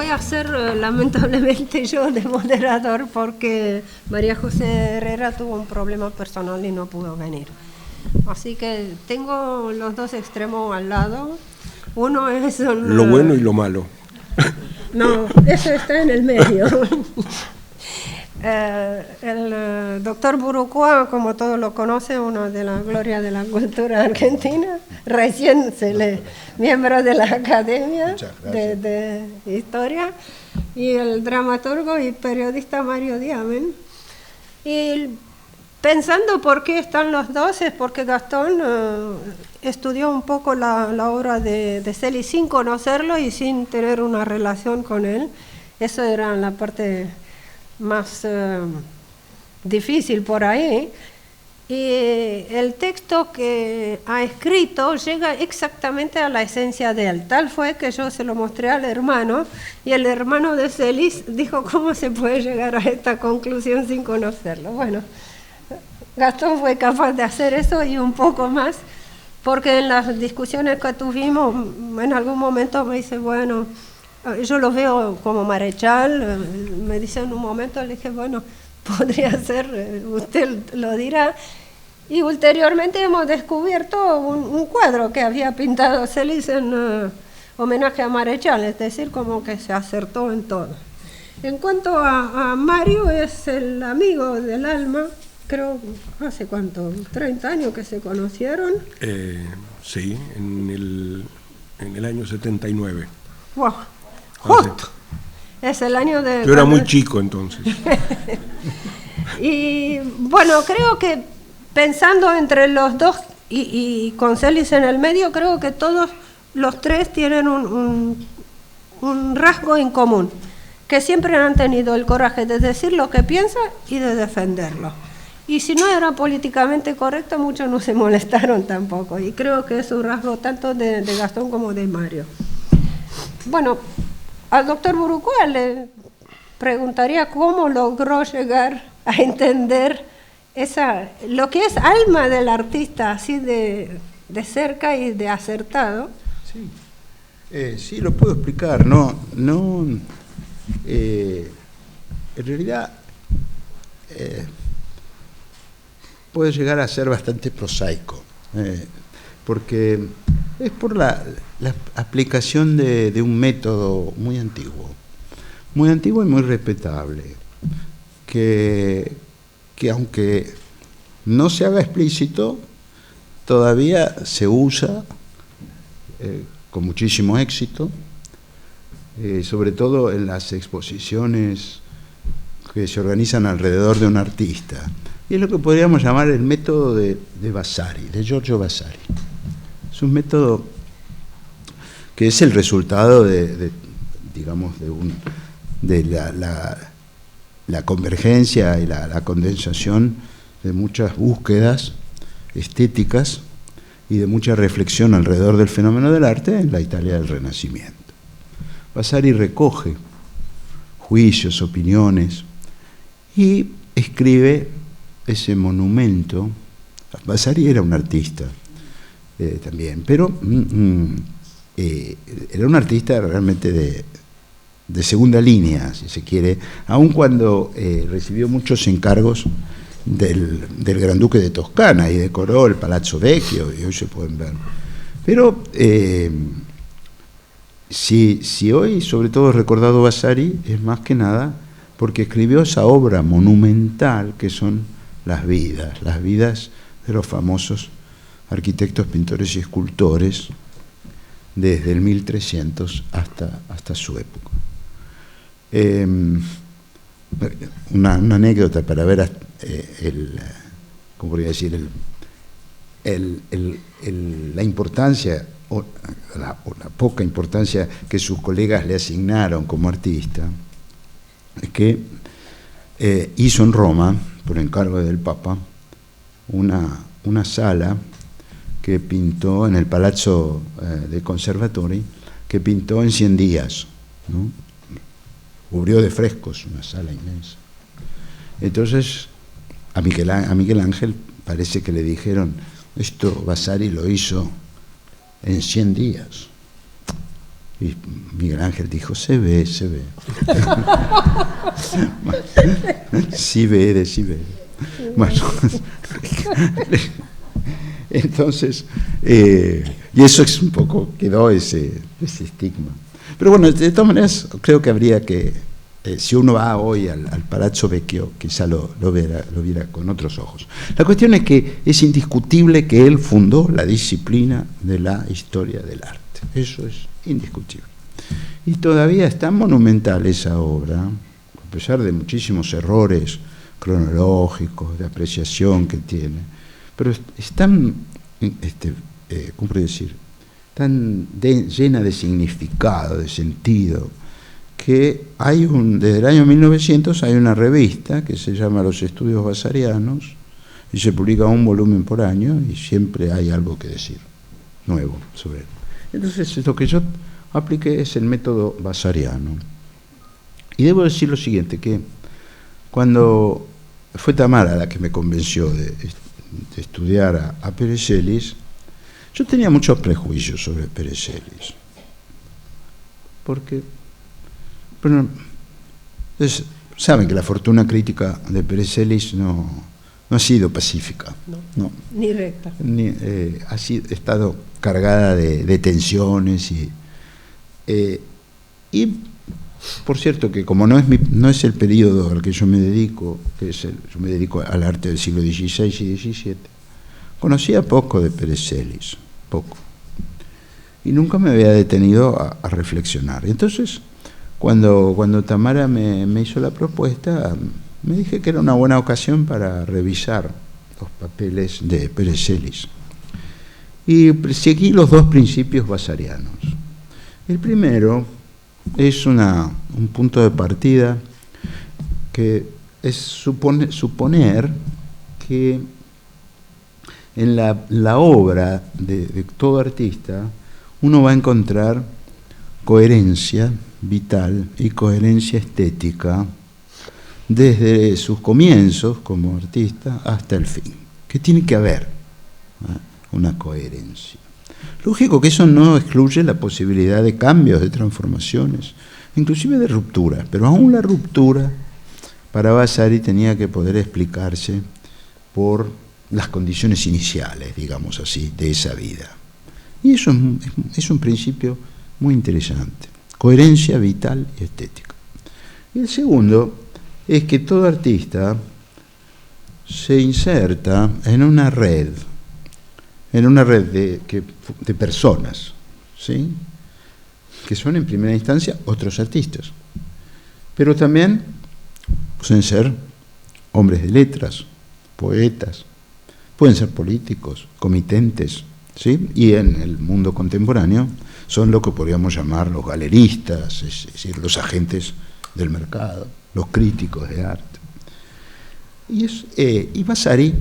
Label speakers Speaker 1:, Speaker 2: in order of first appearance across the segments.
Speaker 1: a hacer lamentablemente yo de moderador porque María José Herrera tuvo un problema personal y no pudo venir. Así que tengo los dos extremos al lado. Uno es
Speaker 2: lo bueno y lo malo.
Speaker 1: No, eso está en el medio. El doctor Burucua, como todos lo conocen, uno de la gloria de la cultura argentina, recién miembro de la Academia de Historia, y el dramaturgo y periodista Mario Diamen. Y pensando por qué están los dos, es porque Gastón estudió un poco la obra de Celi sin conocerlo y sin tener una relación con él. Eso era la parte más difícil por ahí, y el texto que ha escrito llega exactamente a la esencia de él. Tal fue que yo se lo mostré al hermano y el hermano de Celis dijo: ¿cómo se puede llegar a esta conclusión sin conocerlo? Bueno, Gastón fue capaz de hacer eso y un poco más, porque en las discusiones que tuvimos en algún momento me dice: bueno, yo lo veo como Marechal. Me dice en un momento, le dije: bueno, podría ser, usted lo dirá. Y ulteriormente hemos descubierto un cuadro que había pintado Celis en homenaje a Marechal, es decir, como que se acertó en todo. En cuanto a Mario, es el amigo del alma, creo, ¿hace cuánto? ¿30 años que se conocieron?
Speaker 2: Sí, en el año 79.
Speaker 1: ¡Wow! Justo. Es el año de...
Speaker 2: Yo era muy chico entonces.
Speaker 1: Y bueno, creo que pensando entre los dos y con Celis en el medio, creo que todos los tres tienen un rasgo en común, que siempre han tenido el coraje de decir lo que piensan y de defenderlo. Y si no era políticamente correcto, muchos no se molestaron tampoco. Y creo que es un rasgo tanto de Gastón como de Mario. Bueno, al doctor Burucua le preguntaría cómo logró llegar a entender lo que es alma del artista, así de cerca y de acertado.
Speaker 3: Sí, lo puedo explicar. En realidad puede llegar a ser bastante prosaico, porque es por la aplicación de un método muy antiguo y muy respetable, que aunque no se haga explícito, todavía se usa con muchísimo éxito, sobre todo en las exposiciones que se organizan alrededor de un artista. Y es lo que podríamos llamar el método de Vasari, de Giorgio Vasari. Es un método que es el resultado de la convergencia y la condensación de muchas búsquedas estéticas y de mucha reflexión alrededor del fenómeno del arte en la Italia del Renacimiento. Vasari recoge juicios, opiniones y escribe ese monumento. Vasari era un artista también, pero era un artista realmente de segunda línea, si se quiere, aun cuando recibió muchos encargos del Gran Duque de Toscana y decoró el Palazzo Vecchio, y hoy se pueden ver. Pero si hoy sobre todo recordado Vasari, es más que nada porque escribió esa obra monumental que son las vidas de los famosos arquitectos, pintores y escultores desde el 1300 hasta su época. Una anécdota para ver ¿cómo podría decir? La importancia o la poca importancia que sus colegas le asignaron como artista, es que hizo en Roma, por encargo del Papa, una sala que pintó en el Palazzo dei Conservatori, que pintó en 100 días, ¿no? Cubrió de frescos una sala inmensa. Entonces a Miguel Ángel parece que le dijeron: esto Vasari lo hizo en 100 días. Y Miguel Ángel dijo, se ve. Sí ve. Bueno, entonces, y eso es un poco, quedó ese estigma. Pero bueno, de todas maneras, creo que habría que, si uno va hoy al Palazzo Vecchio, quizá lo viera con otros ojos. La cuestión es que es indiscutible que él fundó la disciplina de la historia del arte. Eso es indiscutible. Y todavía es tan monumental esa obra, a pesar de muchísimos errores cronológicos, de apreciación que tiene, pero es tan, ¿cómo puedo decir?, tan llena de significado, de sentido, que hay desde el año 1900 hay una revista que se llama Los Estudios Vasarianos, y se publica un volumen por año, y siempre hay algo que decir nuevo sobre él. Entonces, lo que yo apliqué es el método vasariano. Y debo decir lo siguiente, que cuando fue Tamara la que me convenció de estudiar a Pérez Ellis, yo tenía muchos prejuicios sobre Pérez Ellis. Porque, bueno, saben que la fortuna crítica de Pérez Ellis no ha sido pacífica. No.
Speaker 1: Ni recta.
Speaker 3: Ha estado cargada de tensiones y por cierto que como no es el periodo al que yo me dedico, yo me dedico al arte del siglo XVI y XVII, conocía poco de Pérez Ellis, poco, y nunca me había detenido a reflexionar. Y entonces cuando Tamara me hizo la propuesta, me dije que era una buena ocasión para revisar los papeles de Pérez Ellis, y seguí los dos principios vasarianos. El primero es un punto de partida que es suponer que en la obra de todo artista uno va a encontrar coherencia vital y coherencia estética desde sus comienzos como artista hasta el fin, que tiene que haber una coherencia. Lógico que eso no excluye la posibilidad de cambios, de transformaciones, inclusive de ruptura, pero aún la ruptura para Vasari tenía que poder explicarse por las condiciones iniciales, digamos así, de esa vida. Y eso es un principio muy interesante, coherencia vital y estética. Y el segundo es que todo artista se inserta en una red de personas, ¿sí?, que son en primera instancia otros artistas, pero también pueden ser hombres de letras, poetas, pueden ser políticos, comitentes, ¿sí?, y en el mundo contemporáneo son lo que podríamos llamar los galeristas, es decir, los agentes del mercado, los críticos de arte. Y Vasari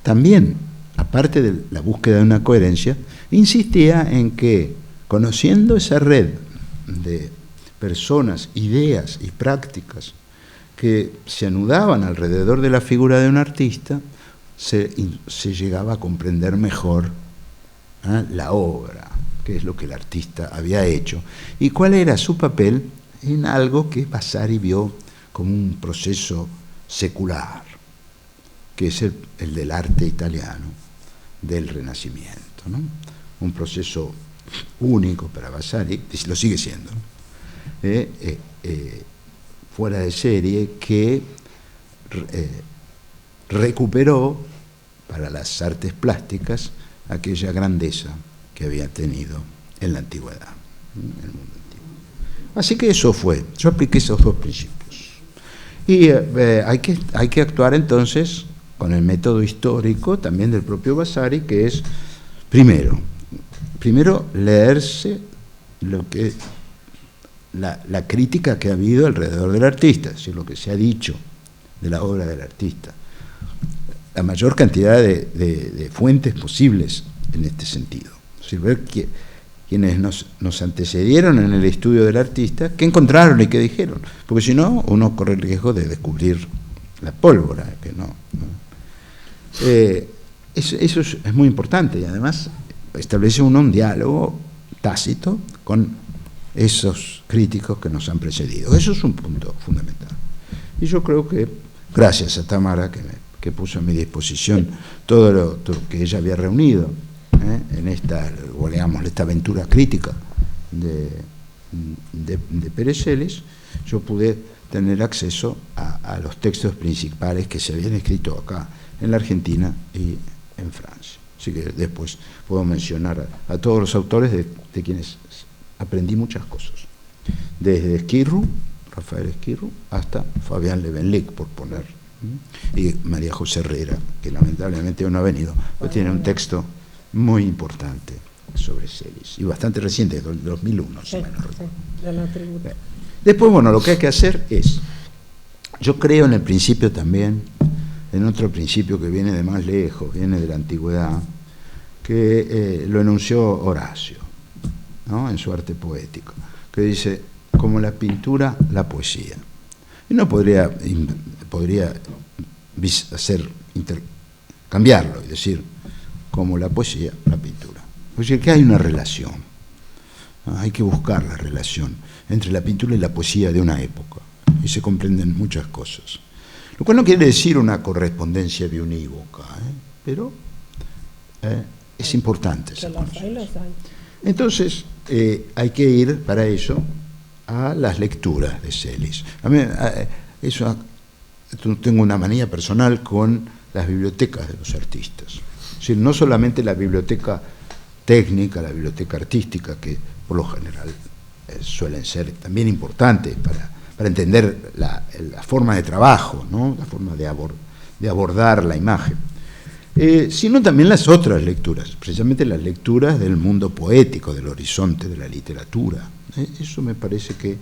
Speaker 3: también, aparte de la búsqueda de una coherencia, insistía en que, conociendo esa red de personas, ideas y prácticas que se anudaban alrededor de la figura de un artista, se llegaba a comprender mejor la obra, qué es lo que el artista había hecho, y cuál era su papel en algo que Vasari vio como un proceso secular, que es el del arte italiano del Renacimiento, ¿no? Un proceso único para Vasari, lo sigue siendo, fuera de serie, que recuperó para las artes plásticas aquella grandeza que había tenido en la antigüedad, en el mundo antiguo. Así que eso fue, yo apliqué esos dos principios. Y hay que actuar entonces con el método histórico también del propio Vasari, que es, primero leerse lo que la crítica que ha habido alrededor del artista, es decir, lo que se ha dicho de la obra del artista, la mayor cantidad de fuentes posibles en este sentido, es decir, ver quienes nos antecedieron en el estudio del artista, qué encontraron y qué dijeron, porque si no, uno corre el riesgo de descubrir la pólvora, que no. Eso es muy importante, y además establece uno un diálogo tácito con esos críticos que nos han precedido. Eso es un punto fundamental. Y yo creo que, gracias a Tamara, que puso a mi disposición todo lo que ella había reunido en esta, o digamos, esta aventura crítica de Pérez Celis, yo pude tener acceso a los textos principales que se habían escrito acá, en la Argentina y en Francia. Así que después puedo mencionar a todos los autores de quienes aprendí muchas cosas, desde Esquirru, Rafael Esquirru, hasta Fabián Levenlick, por poner, y María José Herrera, que lamentablemente no ha venido, pero tiene un texto muy importante sobre Celis, y bastante reciente, del 2001, si menos recuerdo.
Speaker 1: De la tribuna.
Speaker 3: Después, bueno, lo que hay que hacer es, yo creo en el principio también, en otro principio que viene de más lejos, viene de la antigüedad, que lo enunció Horacio, ¿no?, en su arte poético, que dice, como la pintura, la poesía. Y no podría cambiarlo y decir, como la poesía, la pintura. Porque que hay una relación, ¿no? Hay que buscar la relación entre la pintura y la poesía de una época, y se comprenden muchas cosas. Lo cual no quiere decir una correspondencia biunívoca, pero es importante esa conexión. Entonces, hay que ir para eso a las lecturas de Celis. A mí, tengo una manía personal con las bibliotecas de los artistas. Es decir, no solamente la biblioteca técnica, la biblioteca artística, que por lo general suelen ser también importantes para entender la forma de trabajo, ¿no?, la forma de abordar la imagen, sino también las otras lecturas, precisamente las lecturas del mundo poético, del horizonte de la literatura. Eso me parece que,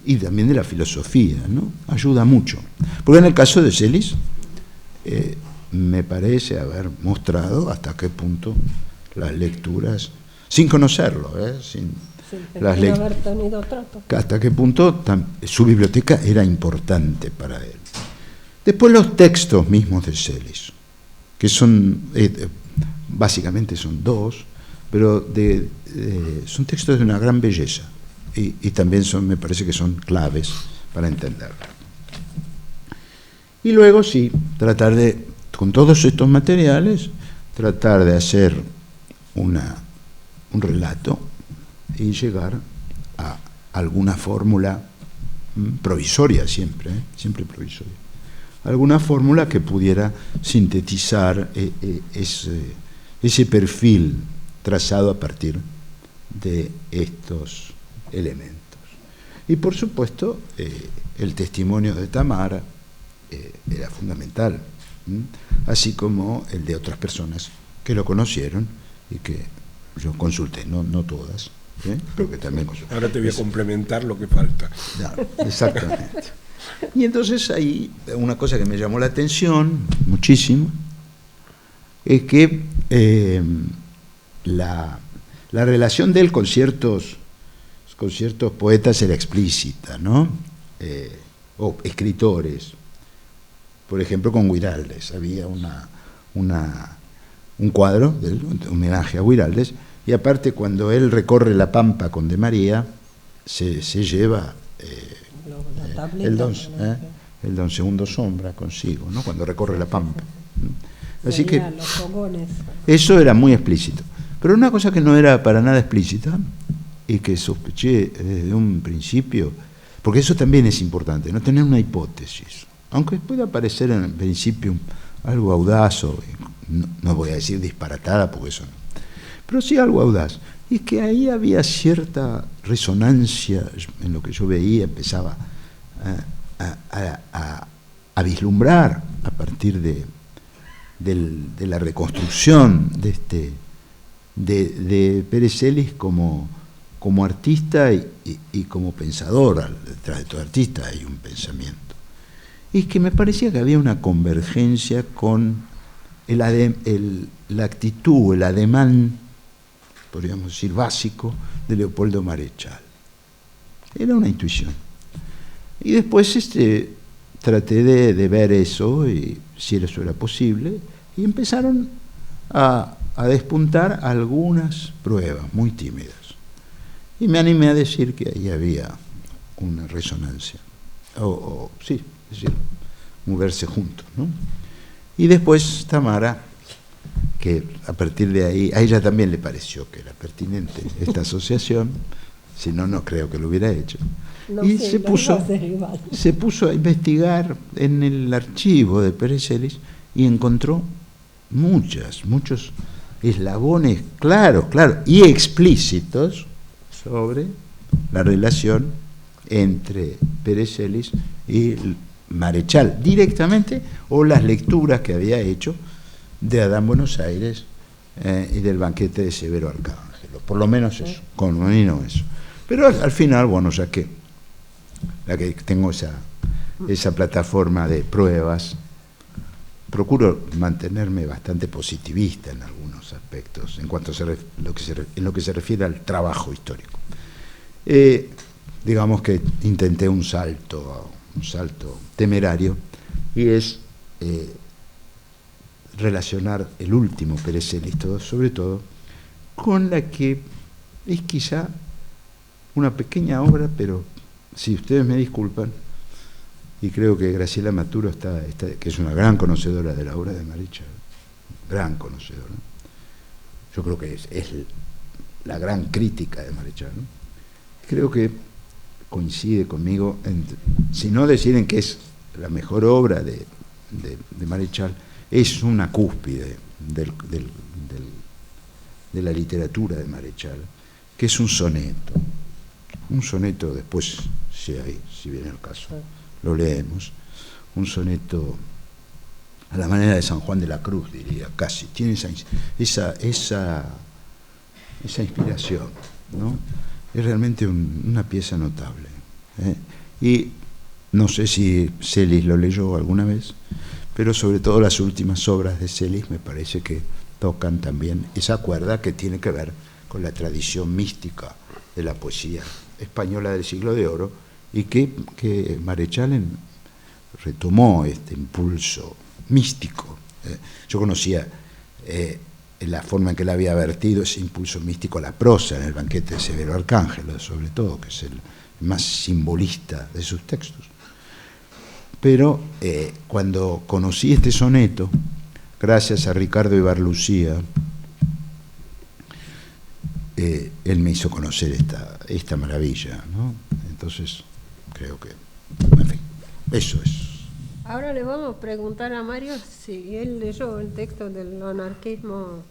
Speaker 3: y también de la filosofía, ¿no?, ayuda mucho. Porque en el caso de Celis, me parece haber mostrado hasta qué punto las lecturas, sin conocerlo, hasta qué punto su biblioteca era importante para él. Después los textos mismos de Celis, que son, básicamente son dos, pero son textos de una gran belleza, y también me parece que son claves para entenderlo. Y luego sí, tratar de, con todos estos materiales, tratar de hacer un relato y llegar a alguna fórmula provisoria, siempre provisoria, alguna fórmula que pudiera sintetizar ese perfil trazado a partir de estos elementos. Y por supuesto, el testimonio de Tamara era fundamental, así como el de otras personas que lo conocieron y que yo consulté, no todas, pero que también consulté.
Speaker 2: Ahora te voy a complementar lo que falta.
Speaker 3: Claro, exactamente. Y entonces ahí una cosa que me llamó la atención muchísimo es que la relación de él con ciertos poetas era explícita, ¿no? O escritores. Por ejemplo, con Guiraldes había un cuadro de homenaje a Guiraldes, y aparte cuando él recorre la Pampa con De María, se lleva el don Segundo Sombra consigo, ¿no?, cuando recorre la Pampa. Así que eso era muy explícito. Pero una cosa que no era para nada explícita, y que sospeché desde un principio, porque eso también es importante, no tener una hipótesis, aunque pueda parecer en principio algo audaz, o no voy a decir disparatada, porque eso no, pero sí algo audaz, y es que ahí había cierta resonancia en lo que yo veía, empezaba a vislumbrar a partir de la reconstrucción de Pérez Celis como artista y como pensador. Detrás de todo artista hay un pensamiento. Y es que me parecía que había una convergencia con la actitud, el ademán, podríamos decir, básico de Leopoldo Marechal. Era una intuición. Y después traté de ver eso, y si eso era posible, y empezaron a despuntar algunas pruebas muy tímidas. Y me animé a decir que ahí había una resonancia, sí, es decir, moverse juntos, ¿no? Y después Tamara, que a partir de ahí, a ella también le pareció que era pertinente esta asociación, si no, no creo que lo hubiera hecho.
Speaker 1: No,
Speaker 3: Y
Speaker 1: sí,
Speaker 3: se puso a investigar en el archivo de Pérez Celis y encontró muchos eslabones claros y explícitos sobre la relación entre Pérez Celis y Marechal, directamente, o las lecturas que había hecho de Adán Buenos Aires y del banquete de Severo Arcángelo, por lo menos eso, convino eso. Pero al final, bueno, ya que tengo esa plataforma de pruebas, procuro mantenerme bastante positivista en algunos aspectos en cuanto en lo que se refiere al trabajo histórico. Digamos que intenté un salto temerario, y es relacionar el último Pérez Celis, sobre todo, con la que es quizá una pequeña obra, pero si ustedes me disculpan, y creo que Graciela Maturo que es una gran conocedora de la obra de Marechal, gran conocedora, yo creo que es la gran crítica de Marechal, ¿no? Creo que coincide conmigo, si no deciden que es la mejor obra de Marechal, es una cúspide de la literatura de Marechal, que es un soneto. Un soneto, después, si viene el caso, lo leemos. Un soneto a la manera de San Juan de la Cruz, diría, casi. Tiene esa inspiración, ¿no? Es realmente una pieza notable. Y no sé si Celis lo leyó alguna vez, pero sobre todo las últimas obras de Celis me parece que tocan también esa cuerda que tiene que ver con la tradición mística de la poesía española del Siglo de Oro, y que Marechal retomó este impulso místico. Yo conocía la forma en que él había vertido ese impulso místico a la prosa en el banquete de Severo Arcángelo, sobre todo, que es el más simbolista de sus textos. Pero cuando conocí este soneto, gracias a Ricardo Ibarlucía, él me hizo conocer esta maravilla, ¿no? Entonces, creo que, en fin, eso es.
Speaker 1: Ahora le vamos a preguntar a Mario si él leyó el texto del anarquismo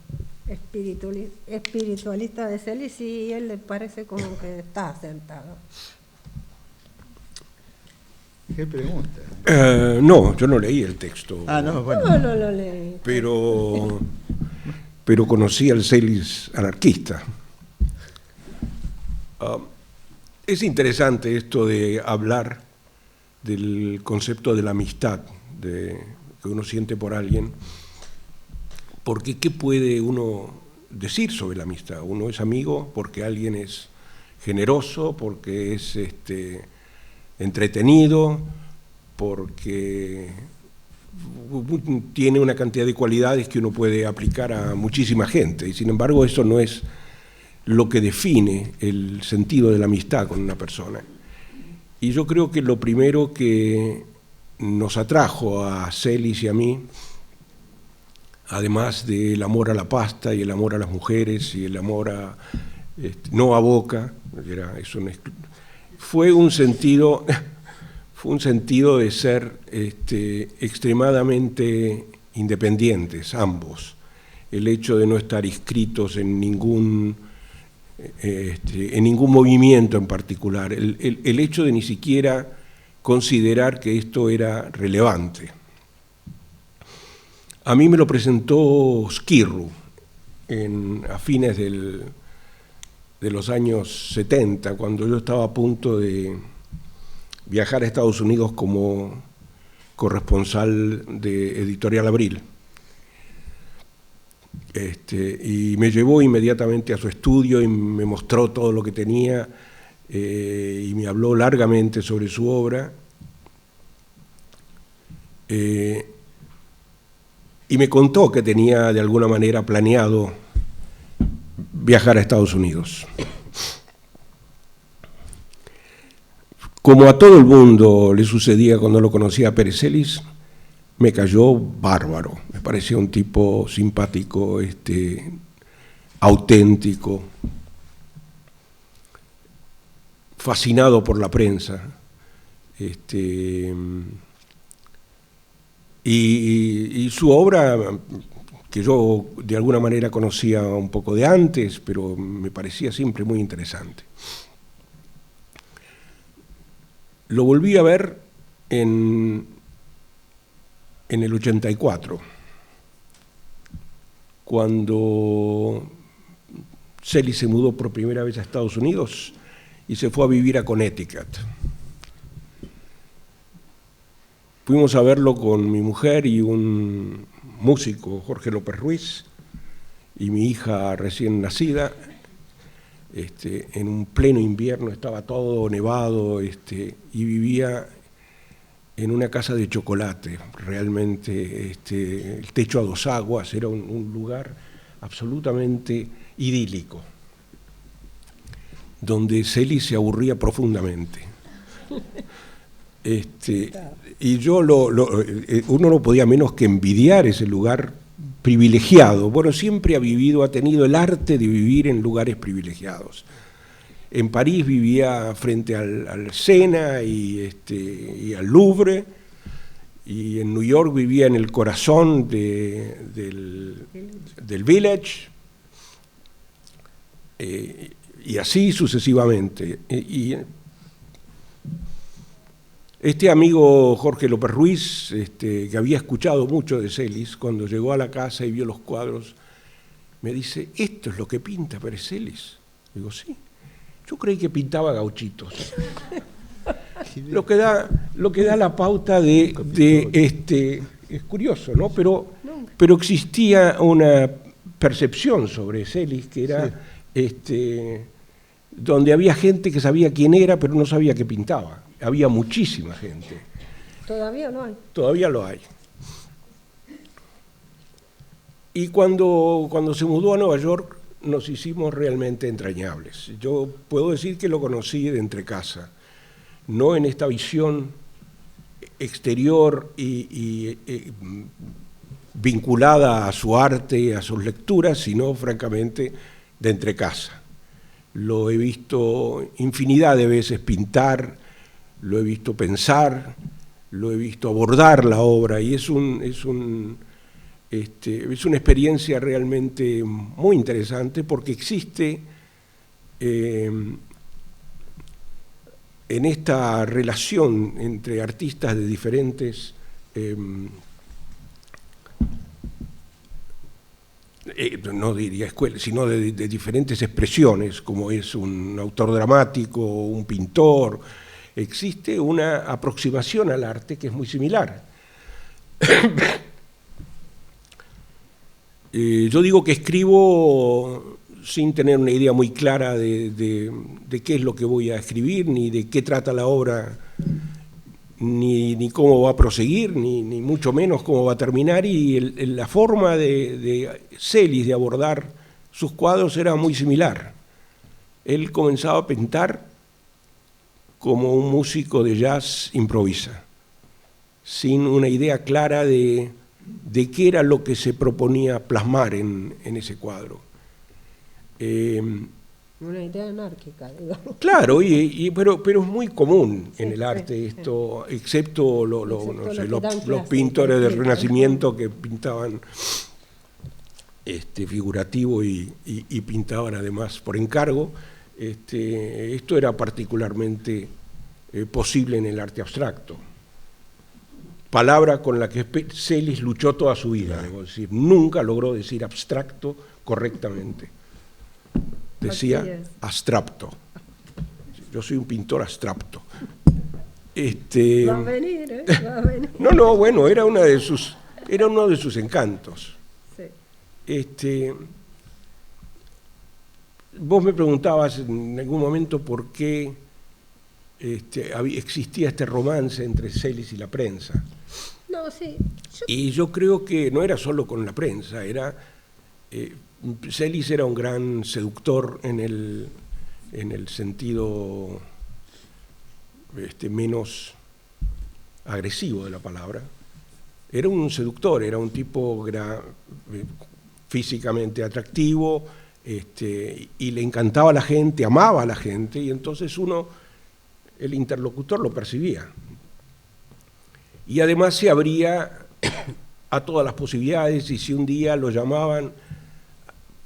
Speaker 1: espiritualista de Celis, y él le parece como que está sentado.
Speaker 3: ¿Qué pregunta?
Speaker 2: No, yo no leí el texto.
Speaker 3: No, bueno.
Speaker 1: No lo leí.
Speaker 2: Pero conocí al Celis anarquista. Es interesante esto de hablar del concepto de la amistad que uno siente por alguien, porque ¿qué puede uno decir sobre la amistad? Uno es amigo porque alguien es generoso, porque es entretenido, porque tiene una cantidad de cualidades que uno puede aplicar a muchísima gente, y sin embargo eso no es lo que define el sentido de la amistad con una persona. Y yo creo que lo primero que nos atrajo a Celis y a mí, además del amor a la pasta y el amor a las mujeres y el amor no a Boca, fue un sentido de ser extremadamente independientes ambos. El hecho de no estar inscritos en ningún movimiento en particular, el hecho de ni siquiera considerar que esto era relevante. A mí me lo presentó Schirru a fines de los años 70, cuando yo estaba a punto de viajar a Estados Unidos como corresponsal de Editorial Abril. Y me llevó inmediatamente a su estudio y me mostró todo lo que tenía, y me habló largamente sobre su obra, y me contó que tenía de alguna manera planeado viajar a Estados Unidos. como a todo el mundo le sucedía cuando lo conocía a Pérez Celis, me cayó bárbaro. Me parecía un tipo simpático, auténtico, fascinado por la prensa. Y su obra, que yo de alguna manera conocía un poco de antes, pero me parecía siempre muy interesante. Lo volví a ver en el 84, cuando Celis se mudó por primera vez a Estados Unidos y se fue a vivir a Connecticut. Fuimos a verlo con mi mujer y un músico, Jorge López Ruiz, y mi hija recién nacida. En un pleno invierno, estaba todo nevado, y vivía en una casa de chocolate, realmente el techo a dos aguas, era un lugar absolutamente idílico, donde Celis se aburría profundamente. Y yo uno no podía menos que envidiar ese lugar privilegiado. Bueno, siempre ha tenido el arte de vivir en lugares privilegiados. En París vivía frente al Sena y al Louvre, y en New York vivía en el corazón del Village, y así sucesivamente. Y este amigo Jorge López Ruiz, que había escuchado mucho de Celis, cuando llegó a la casa y vio los cuadros, me dice: ¿esto es lo que pinta Pérez Celis? Digo, sí. Yo creí que pintaba gauchitos. Lo que da la pauta es curioso, ¿no? Pero existía una percepción sobre Celis que era donde había gente que sabía quién era, pero no sabía que pintaba. Había muchísima gente.
Speaker 1: Todavía lo hay.
Speaker 2: Todavía lo hay. Y cuando se mudó a Nueva York, nos hicimos realmente entrañables. Yo puedo decir que lo conocí de entrecasa, no en esta visión exterior y vinculada a su arte, a sus lecturas, sino francamente de entrecasa. Lo he visto infinidad de veces pintar, lo he visto pensar, lo he visto abordar la obra, y es una experiencia realmente muy interesante, porque existe en esta relación entre artistas de diferentes no diría escuelas, sino de diferentes expresiones, como es un autor dramático, un pintor. Existe una aproximación al arte que es muy similar. Yo digo que escribo sin tener una idea muy clara de qué es lo que voy a escribir, ni de qué trata la obra, ni cómo va a proseguir, ni mucho menos cómo va a terminar, y la forma de Celis de abordar sus cuadros era muy similar. Él comenzaba a pintar como un músico de jazz improvisa, sin una idea clara de qué era lo que se proponía plasmar en ese cuadro.
Speaker 1: Una idea anárquica, digamos.
Speaker 2: Claro, pero es muy común en el arte esto, excepto los pintores del Renacimiento, que pintaban figurativo y pintaban además por encargo. Esto era particularmente posible en el arte abstracto. Palabra con la que Celis luchó toda su vida, debo decir. Nunca logró decir abstracto correctamente. Decía abstracto. Yo soy un pintor abstracto.
Speaker 1: Va a venir, va a venir.
Speaker 2: No, bueno, era uno de sus encantos. Sí. Vos me preguntabas en algún momento por qué existía este romance entre Celis y la prensa.
Speaker 1: No, sí.
Speaker 2: Y yo creo que no era solo con la prensa, Celis era un gran seductor en el sentido menos agresivo de la palabra. Era un seductor, era un tipo que era físicamente atractivo, y le encantaba a la gente, amaba a la gente, y entonces el interlocutor lo percibía. Y además se abría a todas las posibilidades, y si un día lo llamaban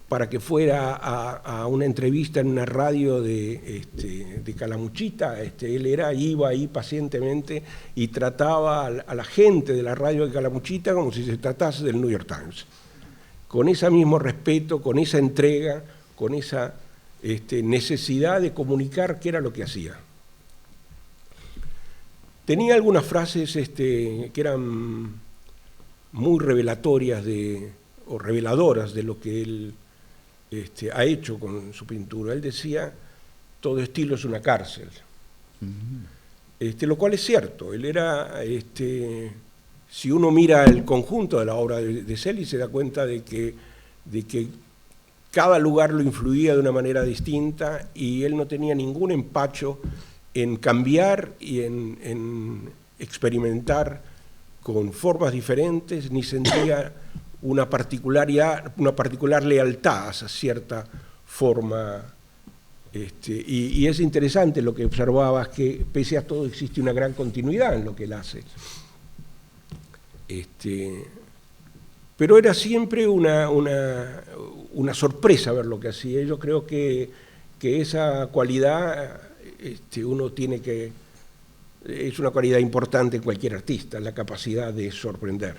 Speaker 2: para que fuera a una entrevista en una radio de Calamuchita, él iba ahí pacientemente y trataba a la gente de la radio de Calamuchita como si se tratase del New York Times, con ese mismo respeto, con esa entrega, con esa necesidad de comunicar qué era lo que hacía. Tenía algunas frases que eran muy revelatorias o reveladoras de lo que él ha hecho con su pintura. Él decía: todo estilo es una cárcel. Lo cual es cierto. Él era, si uno mira el conjunto de la obra de Celi, se da cuenta de que cada lugar lo influía de una manera distinta, y él no tenía ningún empacho en cambiar y en experimentar con formas diferentes, ni sentía una particular lealtad a cierta forma. Y es interesante lo que observabas, que pese a todo existe una gran continuidad en lo que él hace. Pero era siempre una sorpresa ver lo que hacía. Yo creo que esa cualidad uno tiene que... Es una cualidad importante en cualquier artista, la capacidad de sorprender.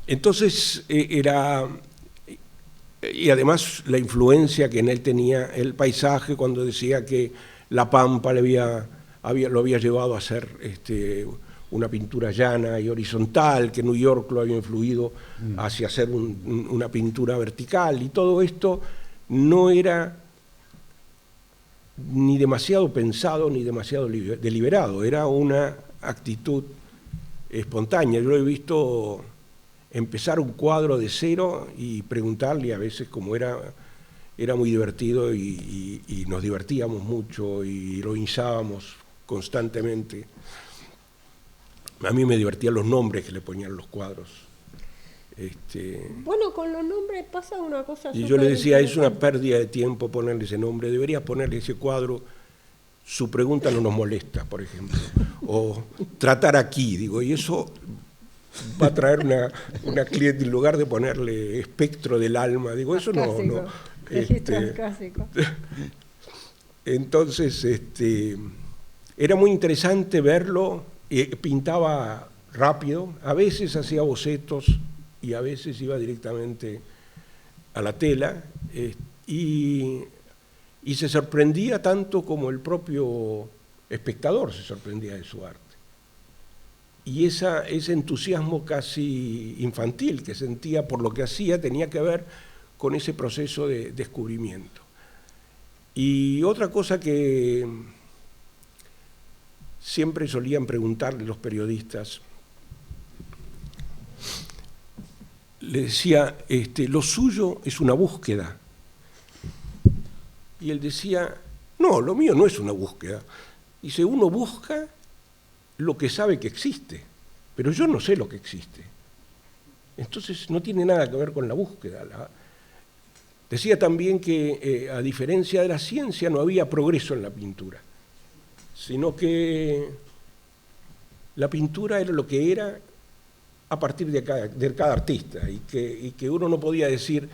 Speaker 2: Entonces y además la influencia que en él tenía el paisaje, cuando decía que La Pampa lo había llevado a hacer una pintura llana y horizontal, que New York lo había influido hacia hacer una pintura vertical, y todo esto no era ni demasiado pensado ni demasiado deliberado, era una actitud espontánea. Yo lo he visto empezar un cuadro de cero y preguntarle a veces, como era muy divertido, y nos divertíamos mucho y ironizábamos constantemente. A mí me divertían los nombres que le ponían los cuadros.
Speaker 1: Bueno, con los nombres pasa una cosa.
Speaker 2: Y yo le decía: es una pérdida de tiempo ponerle ese nombre, deberías ponerle ese cuadro, su pregunta no nos molesta, por ejemplo, o tratar aquí, digo, y eso va a traer una cliente, en lugar de ponerle espectro del alma, digo, eso no. Entonces, era muy interesante verlo. Pintaba rápido, a veces hacía bocetos y a veces iba directamente a la tela, y se sorprendía tanto como el propio espectador se sorprendía de su arte. Y ese entusiasmo casi infantil que sentía por lo que hacía tenía que ver con ese proceso de descubrimiento. Y otra cosa que siempre solían preguntarle los periodistas, le decía: lo suyo es una búsqueda. Y él decía: no, lo mío no es una búsqueda. Dice: uno busca lo que sabe que existe, pero yo no sé lo que existe. Entonces no tiene nada que ver con la búsqueda. Decía también que a diferencia de la ciencia no había progreso en la pintura, sino que la pintura era lo que era a partir de cada artista, y que uno no podía decir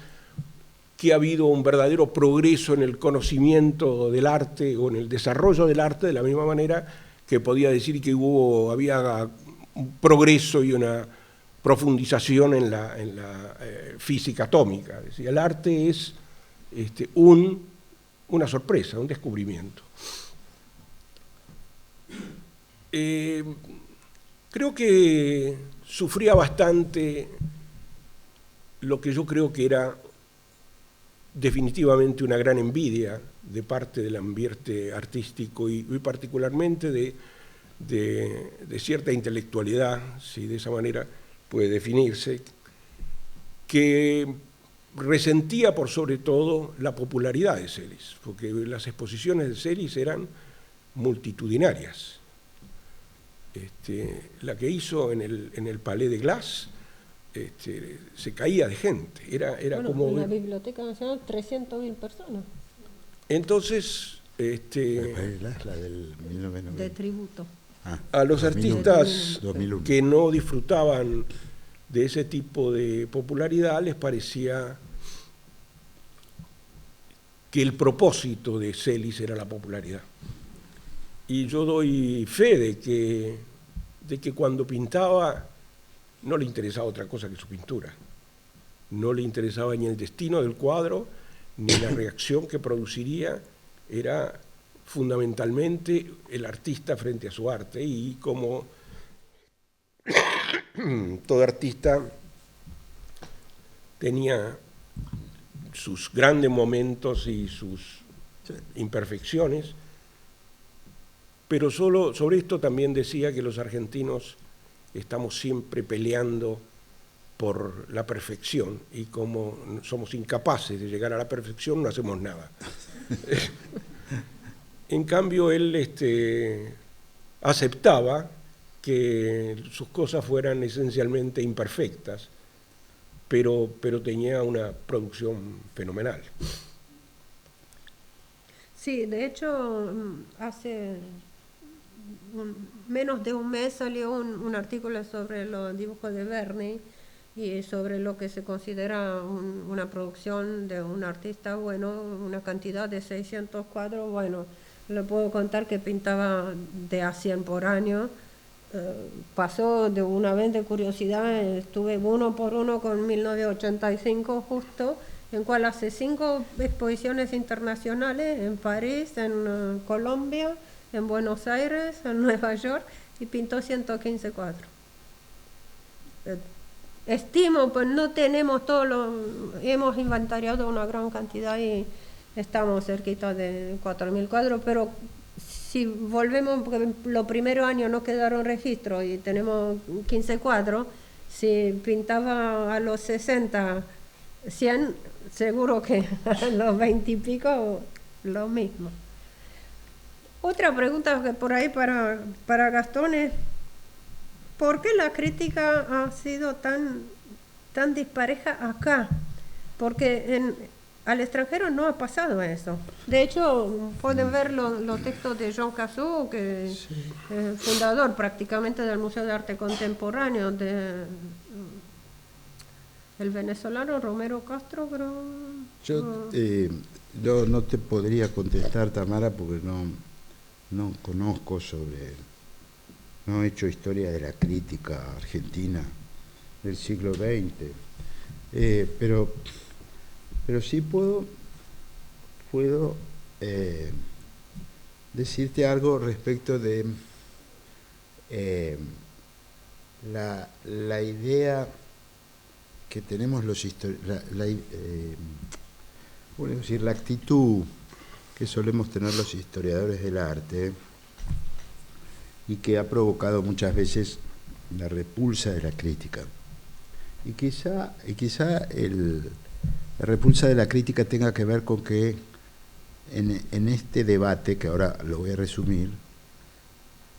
Speaker 2: que ha habido un verdadero progreso en el conocimiento del arte o en el desarrollo del arte, de la misma manera que podía decir que había un progreso y una profundización en la física atómica. Es decir, el arte es una sorpresa, un descubrimiento. Creo que sufría bastante lo que yo creo que era definitivamente una gran envidia de parte del ambiente artístico y particularmente de cierta intelectualidad, si de esa manera puede definirse, que resentía por sobre todo la popularidad de Celis, porque las exposiciones de Celis eran multitudinarias. La que hizo en el Palais de Glace, se caía de gente. Era
Speaker 1: bueno,
Speaker 2: como...
Speaker 1: en la Biblioteca Nacional, 300.000 personas.
Speaker 2: Entonces,
Speaker 3: La del 1990.
Speaker 1: De tributo.
Speaker 2: a los
Speaker 3: 2001,
Speaker 2: artistas
Speaker 3: 2001.
Speaker 2: que no disfrutaban de ese tipo de popularidad les parecía que el propósito de Celis era la popularidad. Y yo doy fe de que cuando pintaba no le interesaba otra cosa que su pintura. No le interesaba ni el destino del cuadro, ni la reacción que produciría. Era fundamentalmente el artista frente a su arte, y como todo artista tenía sus grandes momentos y sus imperfecciones, pero sobre esto también decía que los argentinos estamos siempre peleando por la perfección, y como somos incapaces de llegar a la perfección, no hacemos nada. En cambio, él aceptaba que sus cosas fueran esencialmente imperfectas, pero tenía una producción fenomenal.
Speaker 1: Sí, de hecho, hace menos de un mes salió un artículo sobre los dibujos de Verni y sobre lo que se considera una producción de un artista bueno, una cantidad de 600 cuadros. Bueno, le puedo contar que pintaba de a 100 por año. Pasó de una vez de curiosidad, estuve uno por uno con 1985 justo, en cual hace 5 exposiciones internacionales en París, en Colombia, en Buenos Aires, en Nueva York, y pintó 115 cuadros. Estimo, pues no tenemos hemos inventariado una gran cantidad y estamos cerquita de 4.000 cuadros, pero si volvemos, porque los primeros años no quedaron registros y tenemos 15 cuadros, si pintaba a los 60, 100, seguro que a los 20 y pico lo mismo. Otra pregunta que por ahí para Gastón es, ¿por qué la crítica ha sido tan dispareja acá? Porque al extranjero no ha pasado eso. De hecho, pueden ver los textos de Jean Cassou, que es fundador prácticamente del Museo de Arte Contemporáneo, el venezolano Romero Castro, creo.
Speaker 3: Yo no te podría contestar, Tamara, porque no conozco no he hecho historia de la crítica argentina del siglo XX, pero sí puedo decirte algo respecto de la idea que tenemos la actitud que solemos tener los historiadores del arte, y que ha provocado muchas veces la repulsa de la crítica. Y quizá la repulsa de la crítica tenga que ver con que en este debate, que ahora lo voy a resumir,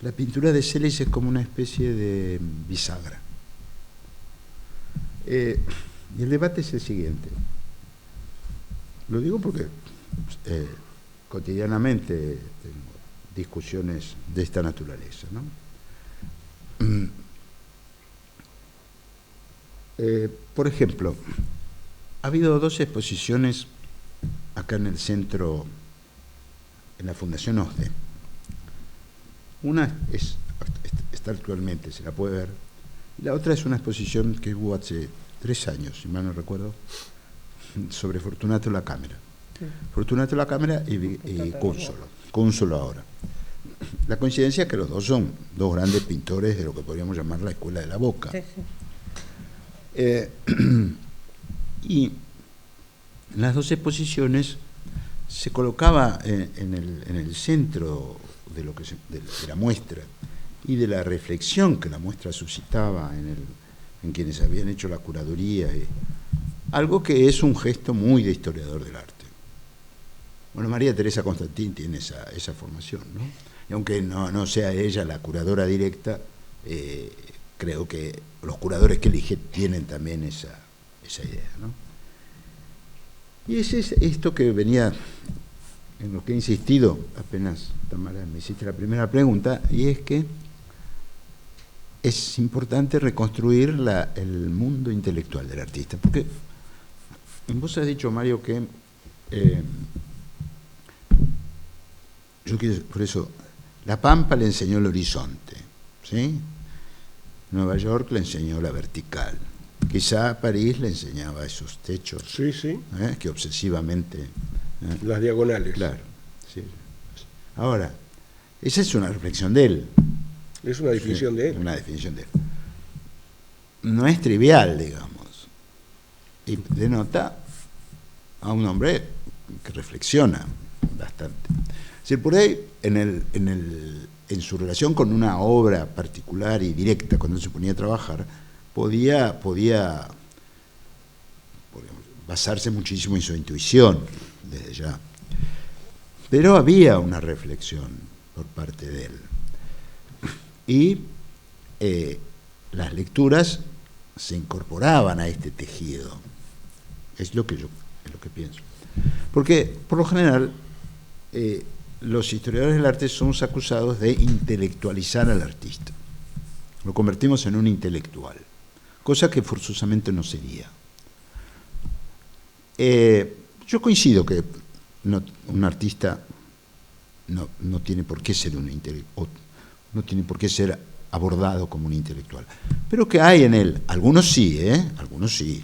Speaker 3: la pintura de Celis es como una especie de bisagra. Y el debate es el siguiente. Lo digo porque cotidianamente tengo discusiones de esta naturaleza, ¿no? Por ejemplo, ha habido 2 exposiciones acá en el centro, en la Fundación OSDE. Una está actualmente, se la puede ver, y la otra es una exposición que hubo hace 3 años, si mal no recuerdo, sobre Fortunato La Cámara. Sí. Fortunato La Cámara y Cónsolo ahora. La coincidencia es que los dos son 2 grandes pintores de lo que podríamos llamar la escuela de la Boca. Sí, sí. Y en las 2 exposiciones se colocaba en el centro de la muestra y de la reflexión que la muestra suscitaba en quienes habían hecho la curaduría algo que es un gesto muy de historiador del arte. Bueno, María Teresa Constantín tiene esa formación, ¿no? Y aunque no sea ella la curadora directa, creo que los curadores que elige tienen también esa idea, ¿no? Y es esto que venía, en lo que he insistido, apenas, Tamara, me hiciste la primera pregunta, y es que es importante reconstruir el mundo intelectual del artista, porque vos has dicho, Mario, que yo quiero, por eso, La Pampa le enseñó el horizonte, ¿sí? Nueva York le enseñó la vertical. Quizá París le enseñaba esos techos,
Speaker 2: sí, sí.
Speaker 3: Que obsesivamente...
Speaker 2: Las diagonales.
Speaker 3: Claro, sí. Ahora, esa es una reflexión de él.
Speaker 2: Es una definición de él.
Speaker 3: Una definición de él. No es trivial, digamos. Y denota a un hombre que reflexiona bastante. Es decir, por ahí, en su relación con una obra particular y directa, cuando se ponía a trabajar, podía basarse muchísimo en su intuición, desde ya. Pero había una reflexión por parte de él. Y las lecturas se incorporaban a este tejido. Es lo que pienso. Porque, por lo general, los historiadores del arte somos acusados de intelectualizar al artista. Lo convertimos en un intelectual, cosa que forzosamente no sería. Yo coincido que un artista no tiene por qué ser un intelectual, no tiene por qué ser abordado como un intelectual, pero que hay en él, algunos sí,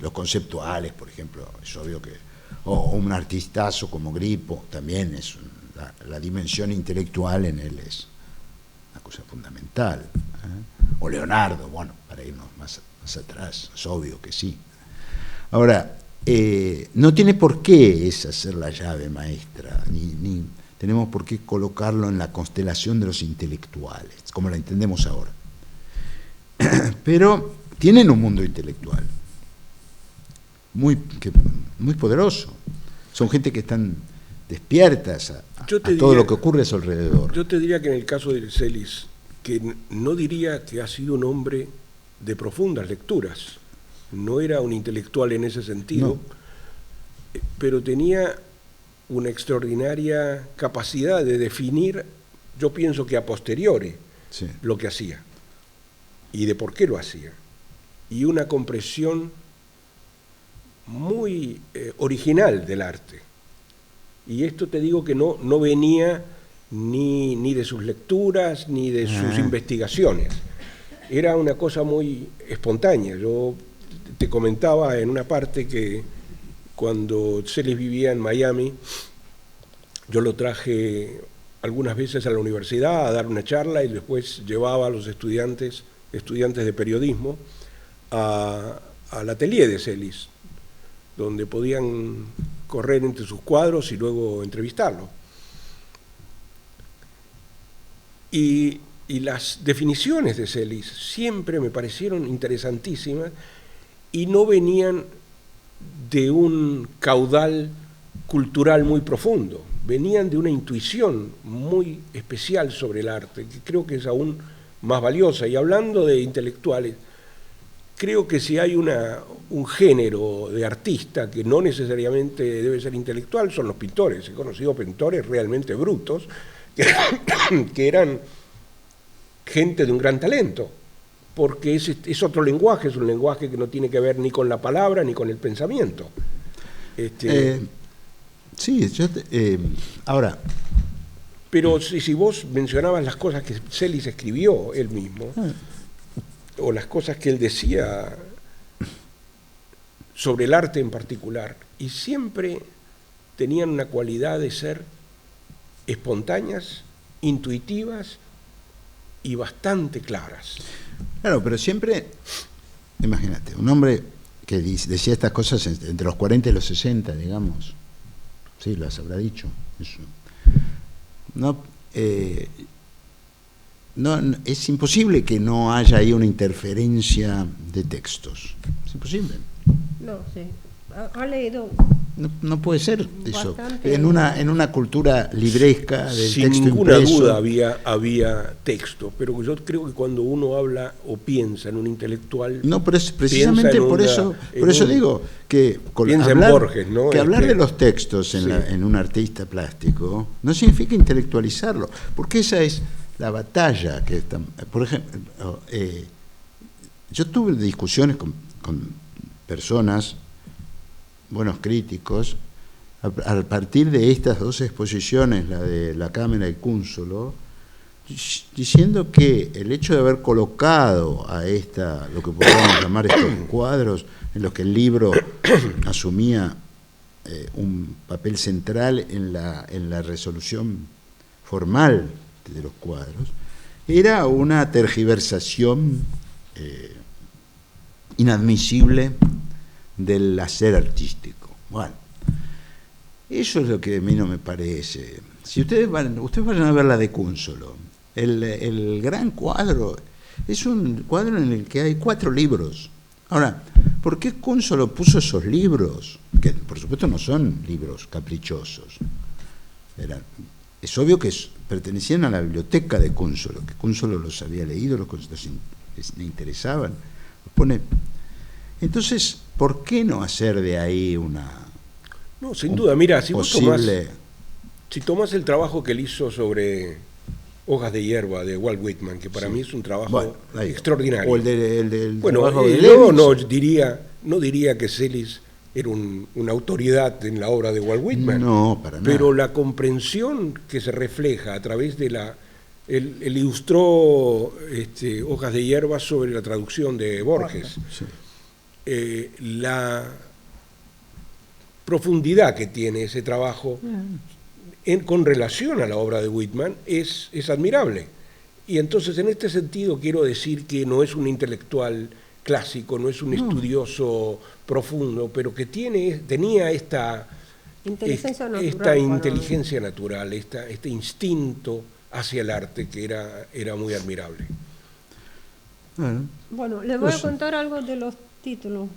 Speaker 3: los conceptuales, por ejemplo, es obvio que, o un artistazo como Grippo, también es la dimensión intelectual en él es una cosa fundamental, o Leonardo, bueno, para irnos más atrás, es obvio que sí. Ahora, no tiene por qué esa ser la llave maestra, ni tenemos por qué colocarlo en la constelación de los intelectuales, como la entendemos ahora. Pero tienen un mundo intelectual muy poderoso. Son gente que están despiertas a todo lo que ocurre a su alrededor.
Speaker 2: Yo te diría que en el caso de Celis, que no diría que ha sido un hombre de profundas lecturas, no era un intelectual en ese sentido, pero tenía una extraordinaria capacidad de definir, yo pienso que a posteriori,
Speaker 3: sí,
Speaker 2: lo que hacía y de por qué lo hacía, y una comprensión muy original del arte. Y esto te digo que no venía ni de sus lecturas ni de sus investigaciones, era una cosa muy espontánea. Yo te comentaba en una parte que cuando Celis vivía en Miami, yo lo traje algunas veces a la universidad a dar una charla y después llevaba a los estudiantes de periodismo al atelier de Celis, donde podían correr entre sus cuadros y luego entrevistarlo. Y las definiciones de Celis siempre me parecieron interesantísimas y no venían de un caudal cultural muy profundo, venían de una intuición muy especial sobre el arte, que creo que es aún más valiosa. Y hablando de intelectuales, creo que si hay un género de artista que no necesariamente debe ser intelectual, son los pintores. He conocido pintores realmente brutos, que eran gente de un gran talento, porque es otro lenguaje, es un lenguaje que no tiene que ver ni con la palabra ni con el pensamiento.
Speaker 3: Sí, ahora...
Speaker 2: Pero si vos mencionabas las cosas que Celis escribió él mismo, o las cosas que él decía sobre el arte en particular, y siempre tenían una cualidad de ser espontáneas, intuitivas y bastante claras.
Speaker 3: Claro, pero siempre, imagínate, un hombre que decía estas cosas entre los 40 y los 60, digamos, sí, las habrá dicho, eso. Es imposible que no haya ahí una interferencia de textos. Es imposible.
Speaker 1: No, sí. ha leído.
Speaker 3: No puede ser eso.
Speaker 1: Bastante.
Speaker 3: En una cultura libresca del
Speaker 2: Sin
Speaker 3: texto
Speaker 2: ninguna
Speaker 3: impreso.
Speaker 2: duda había texto, pero yo creo que cuando uno habla o piensa en un intelectual...
Speaker 3: No, pero es precisamente por eso digo que
Speaker 2: piensa en Borges, ¿no?
Speaker 3: Que hablar de los textos en un artista plástico no significa intelectualizarlo, porque esa es la batalla que están. Por ejemplo, yo tuve discusiones con personas, buenos críticos, a partir de estas dos exposiciones, la de la Cámara y Cúnsulo, diciendo que el hecho de haber colocado a lo que podríamos llamar estos cuadros, en los que el libro asumía un papel central en la resolución formal de los cuadros, era una tergiversación inadmisible del hacer artístico. Bueno, eso es lo que a mí no me parece. Si ustedes vayan a ver la de Cúnsulo, el gran cuadro es un cuadro en el que hay 4 libros. Ahora, ¿por qué Cúnsulo puso esos libros? Que por supuesto no son libros caprichosos. Es obvio que pertenecían a la biblioteca de Cúnsulo, que Cúnsulo los había leído, les interesaban. Los pone. Entonces, ¿por qué no hacer de ahí
Speaker 2: No, sin duda, mira, si
Speaker 3: posible...
Speaker 2: vos tomás el trabajo que él hizo sobre Hojas de hierba de Walt Whitman, que para mí es un trabajo extraordinario.
Speaker 3: O el del
Speaker 2: bueno,
Speaker 3: trabajo de
Speaker 2: yo
Speaker 3: Levis.
Speaker 2: no diría que Celis era una autoridad en la obra de Walt Whitman.
Speaker 3: No, para nada.
Speaker 2: Pero la comprensión que se refleja a través de él ilustró Hojas de hierba sobre la traducción de Borges.
Speaker 3: Sí.
Speaker 2: La profundidad que tiene ese trabajo con relación a la obra de Whitman es admirable. Y entonces en este sentido quiero decir que no es un intelectual clásico, no es un estudioso profundo, pero que tenía esta inteligencia natural, este instinto hacia el arte que era muy admirable.
Speaker 1: Bueno, les voy a contar algo de los títulos,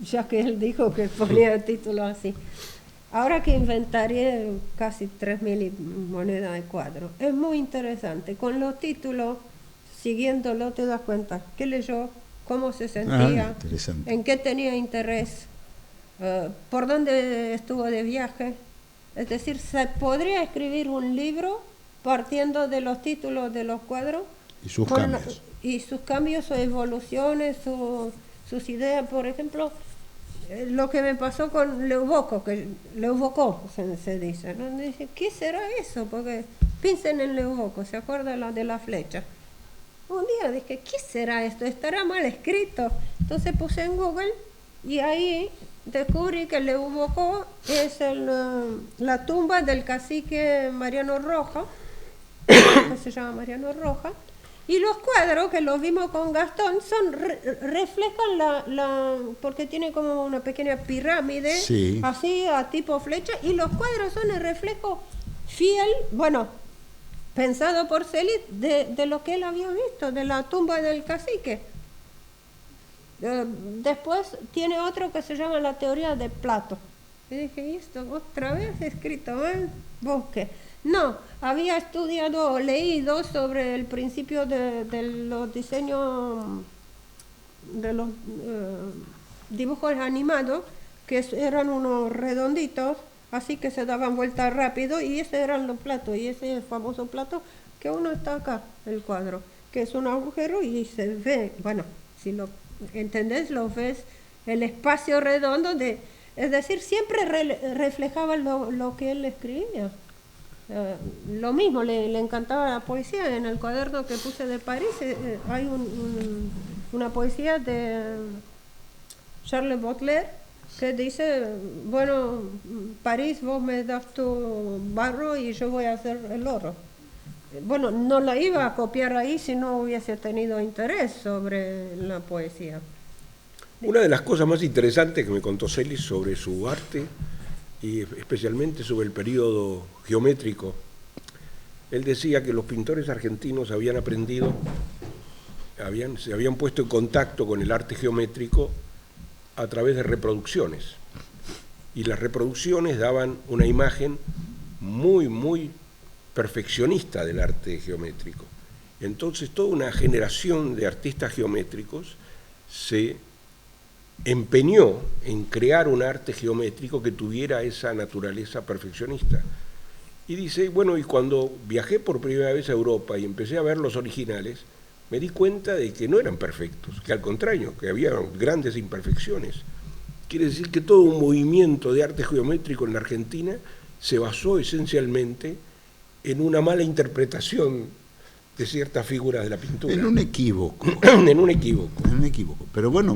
Speaker 1: ya que él dijo que ponía títulos así. Ahora que inventaré casi 3.000 monedas de cuadro, es muy interesante. Con los títulos, siguiéndolo, te das cuenta qué leyó, cómo se sentía, en qué tenía interés, por dónde estuvo de viaje. Es decir, se podría escribir un libro partiendo de los títulos de los cuadros
Speaker 3: y sus cambios.
Speaker 1: Y sus cambios, sus evoluciones, sus ideas. Por ejemplo, lo que me pasó con Leuboco, que Leuboco se dice, ¿no? Dice, ¿qué será eso? Porque piensen en Leuboco, ¿se acuerdan de la flecha? Un día dije, ¿qué será esto? ¿Estará mal escrito? Entonces puse en Google y ahí descubrí que Leuboco es la tumba del cacique Mariano Roja, que se llama Mariano Roja. Y los cuadros que los vimos con Gastón reflejan porque tiene como una pequeña pirámide, así a tipo flecha, y los cuadros son el reflejo fiel, pensado por Celis, de lo que él había visto, de la tumba del cacique. Después tiene otro que se llama la teoría de Plato. Y dije, ¿y esto otra vez escrito mal? Busque. No, había leído sobre el principio de los diseños, de los dibujos animados, que eran unos redonditos, así que se daban vuelta rápido, y esos eran los platos, y ese famoso plato que uno está acá, el cuadro, que es un agujero y se ve, si lo entendés, lo ves, el espacio redondo, es decir, siempre reflejaba lo que él escribía. Lo mismo, le encantaba la poesía. En el cuaderno que puse de París hay una poesía de Charles Baudelaire que dice, París, vos me das tu barro y yo voy a hacer el oro. No la iba a copiar ahí si no hubiese tenido interés sobre la poesía.
Speaker 2: Una de las cosas más interesantes que me contó Celis sobre su arte, y especialmente sobre el periodo geométrico, él decía que los pintores argentinos se habían puesto en contacto con el arte geométrico a través de reproducciones. y las reproducciones daban una imagen muy, muy perfeccionista del arte geométrico. Entonces toda una generación de artistas geométricos se empeñó en crear un arte geométrico que tuviera esa naturaleza perfeccionista. Y dice, bueno, y cuando viajé por primera vez a Europa y empecé a ver los originales, me di cuenta de que no eran perfectos, que al contrario, que había grandes imperfecciones. Quiere decir que todo un movimiento de arte geométrico en la Argentina se basó esencialmente en una mala interpretación de ciertas figuras de la pintura.
Speaker 3: En un equívoco.
Speaker 2: En un equívoco.
Speaker 3: En un equívoco. Pero bueno,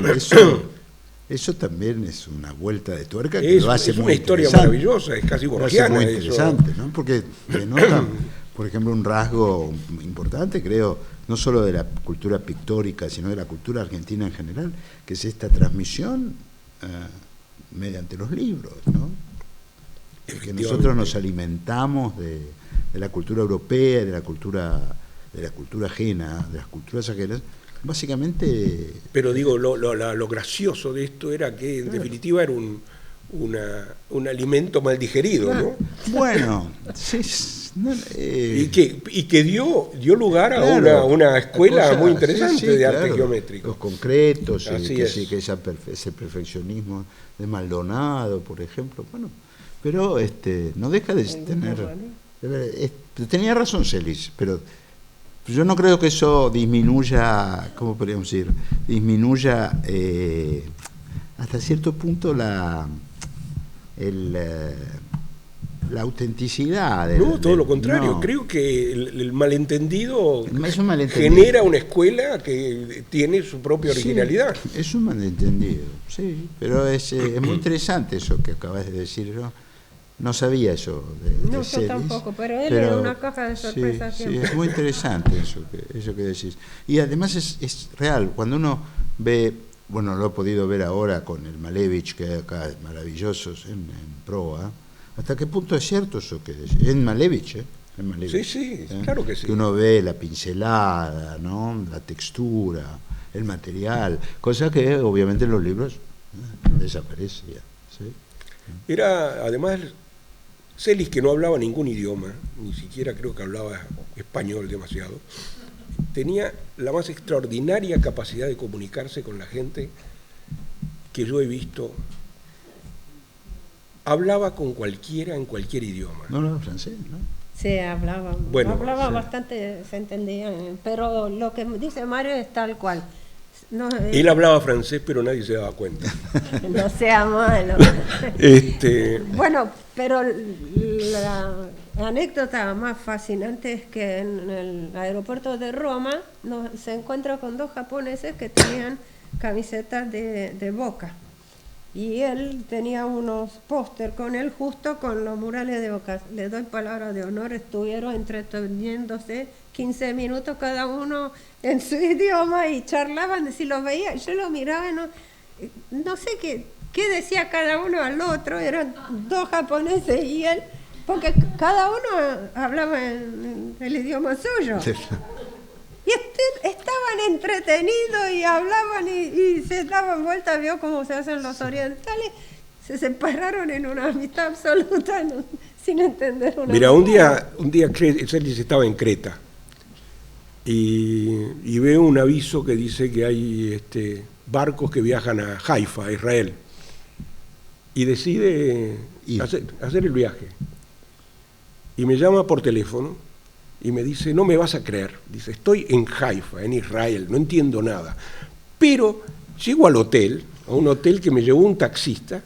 Speaker 3: eso también es una vuelta de tuerca que lo hace
Speaker 2: es
Speaker 3: muy
Speaker 2: una historia
Speaker 3: interesante.
Speaker 2: maravillosa, es casi borgiana.
Speaker 3: Lo hace muy interesante, ¿no? Porque denota, por ejemplo, un rasgo importante, creo, no solo de la cultura pictórica, sino de la cultura argentina en general, que es esta transmisión mediante los libros, ¿no? Que nosotros nos alimentamos de la cultura europea, de la cultura ajena, de las culturas ajenas, básicamente.
Speaker 2: Pero digo, lo gracioso de esto era que en definitiva era un alimento mal digerido, ¿no?
Speaker 3: Bueno, sí,
Speaker 2: y que dio lugar a una escuela muy interesante de arte geométrico.
Speaker 3: Los concretos,
Speaker 2: que
Speaker 3: ese perfeccionismo de Maldonado, por ejemplo, bueno, pero no deja de tener. Tenía razón Celis, pero yo no creo que eso disminuya, ¿cómo podríamos decir? Disminuya hasta cierto punto la autenticidad.
Speaker 2: No, todo lo contrario. No. Creo que el malentendido genera una escuela que tiene su propia originalidad.
Speaker 3: Sí, es un malentendido, sí, pero es muy interesante eso que acabas de decir. Yo no sabía eso
Speaker 1: yo tampoco, pero él era una caja de sorpresas.
Speaker 3: Sí, es muy interesante eso que decís. Y además es real. Cuando uno ve, bueno, lo he podido ver ahora con el Malevich, que hay acá, maravillosos en Proa, ¿hasta qué punto es cierto eso que decís? Es Malevich, En Malevich,
Speaker 2: sí, claro que sí.
Speaker 3: Que uno ve la pincelada, ¿no? La textura, el material, cosa que obviamente en los libros desaparece ya. ¿Sí?
Speaker 2: Era, además, Celis, que no hablaba ningún idioma, ni siquiera creo que hablaba español demasiado, tenía la más extraordinaria capacidad de comunicarse con la gente que yo he visto. Hablaba con cualquiera en cualquier idioma.
Speaker 3: No hablaba francés, ¿no?
Speaker 1: Sí, hablaba.
Speaker 2: Bueno,
Speaker 1: hablaba
Speaker 2: sí.
Speaker 1: Bastante, se entendía. Pero lo que dice Mario es tal cual. No,
Speaker 2: Él hablaba francés, pero nadie se daba cuenta.
Speaker 1: No sea malo.
Speaker 2: Bueno,
Speaker 1: pero la anécdota más fascinante es que en el aeropuerto de Roma se encuentra con dos japoneses que tenían camisetas de Boca. Y él tenía unos póster con él justo con los murales de Boca. Le doy palabra de honor, estuvieron entreteniéndose 15 minutos cada uno en su idioma y charlaban, si los veía, yo lo miraba, no sé qué decía cada uno al otro, eran dos japoneses y él, porque cada uno hablaba en el idioma suyo. Sí. Y estaban entretenidos y hablaban y se daban vueltas, vio cómo se hacen los orientales, se separaron en una amistad absoluta, sin entender una.
Speaker 2: Mira, un día Celis estaba en Creta y veo un aviso que dice que hay barcos que viajan a Haifa, a Israel, y decide hacer el viaje. Y me llama por teléfono y me dice, no me vas a creer, dice, estoy en Haifa, en Israel, no entiendo nada, pero llego al hotel, a un hotel que me llevó un taxista.